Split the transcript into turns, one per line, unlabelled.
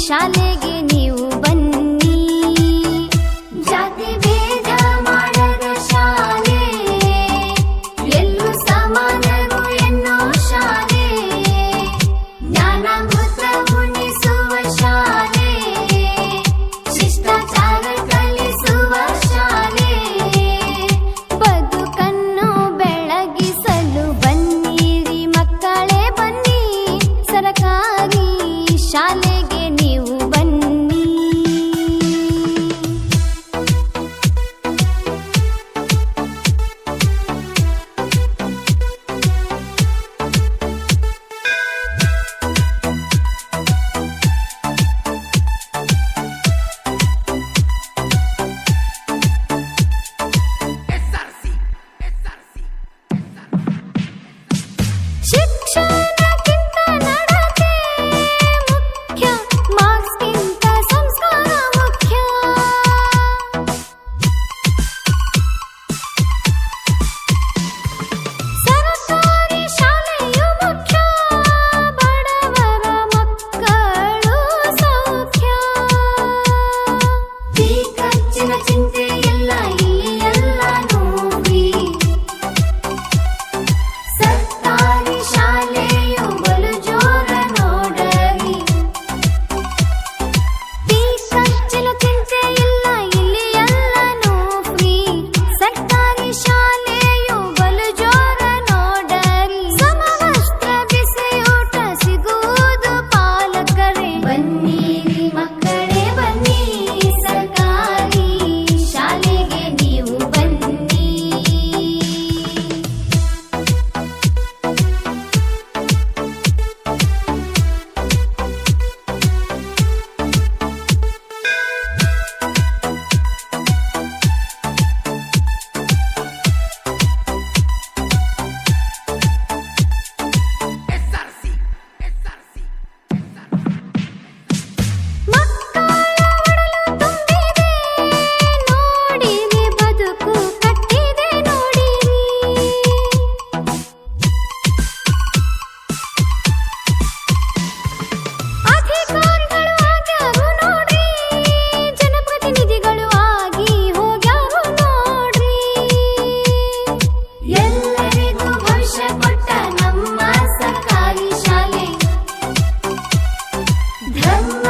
ಶಾಲೆಗೆ ನೀವು ಬನ್ನಿ. ಜಾತಿ ಭೇದ ಮಾಡದ ಶಾಲೆ, ಎಲ್ಲೂ ಸಮಾನರು ಎನ್ನೋ ಶಾಲೆ, ಜ್ಞಾನಾಮೃತ ಉಣಿಸುವ ಶಾಲೆ, ಶಿಷ್ಟಾಚಾರ ಕಲಿಸುವ ಶಾಲೆ, ಬದುಕನ್ನು ಬೆಳಗಿಸಲು ಬನ್ನಿರಿ ಮಕ್ಕಳೇ ಬನ್ನಿ, ಸರಕಾರಿ ಶಾಲೆಗೆ ನೀವು ಬನ್ನಿ. ಶಿಕ್ಷಣಕ್ಕಿಂತ ನಡತೆ ಮುಖ್ಯ, ಮಾರ್ಕ್ಸ್ಗಿಂತ ಸಂಸ್ಕಾರ ಮುಖ್ಯ. ಸರಕಾರಿ ಶಾಲೆಯು ಮುಖ್ಯ, ಬಡವರ ಮಕ್ಕಳು ಸೌಖ್ಯ. ಈ ಖರ್ಚಿನ ಚಿಂತೆ ಇಲ್ಲ, ಇಲ್ಲಿ ಎಲ್ಲನೂ ಫ್ರೀ. ಸರ್ಕಾರಿ ಶಾಲೆಯು ಬಲು ಜೋರ ನೋಡರಿ. ಈ ಖರ್ಚಿನ ಚಿಂತೆ ಇಲ್ಲ, ಇಲ್ಲಿ ಎಲ್ಲನೂ ಫ್ರೀ. ಸರ್ಕಾರಿ ಶಾಲೆಯು ಬಲು ಜೋರ ನೋಡರಿ. ಸಮವಸ್ತ್ರ ಬಿಸಿ ಊಟ ಸಿಗುವುದು ಪಾಲಕರೇ. ಬನ್ನಿರಿ ಮಕ್ಕಳೇ ಬನ್ನಿ, ಸರ್ಕಾರಿ ಶಾಲೆಗೆ ನೀವು ಬನ್ನಿ. ಮಕ್ಕಳ ಒಡಲು ತುಂಬಿದೆ ನೋಡಿರಿ, ಬದುಕು ಕಟ್ಟಿದೆ ನೋಡಿರಿ. ಅಧಿಕಾರಿಗಳು ಆಗ್ಯಾರು ನೋಡ್ರಿ, ಜನಪ್ರತಿನಿಧಿಗಳು ಆಗಿ ಹೋಗ್ಯಾರು ನೋಡ್ರಿ. ಎಲ್ಲರಿಗೂ ಭವಿಷ್ಯ ಕೊಟ್ಟ ನಮ್ಮ ಸರ್ಕಾರಿ ಶಾಲೆ, ಧರ್ಮ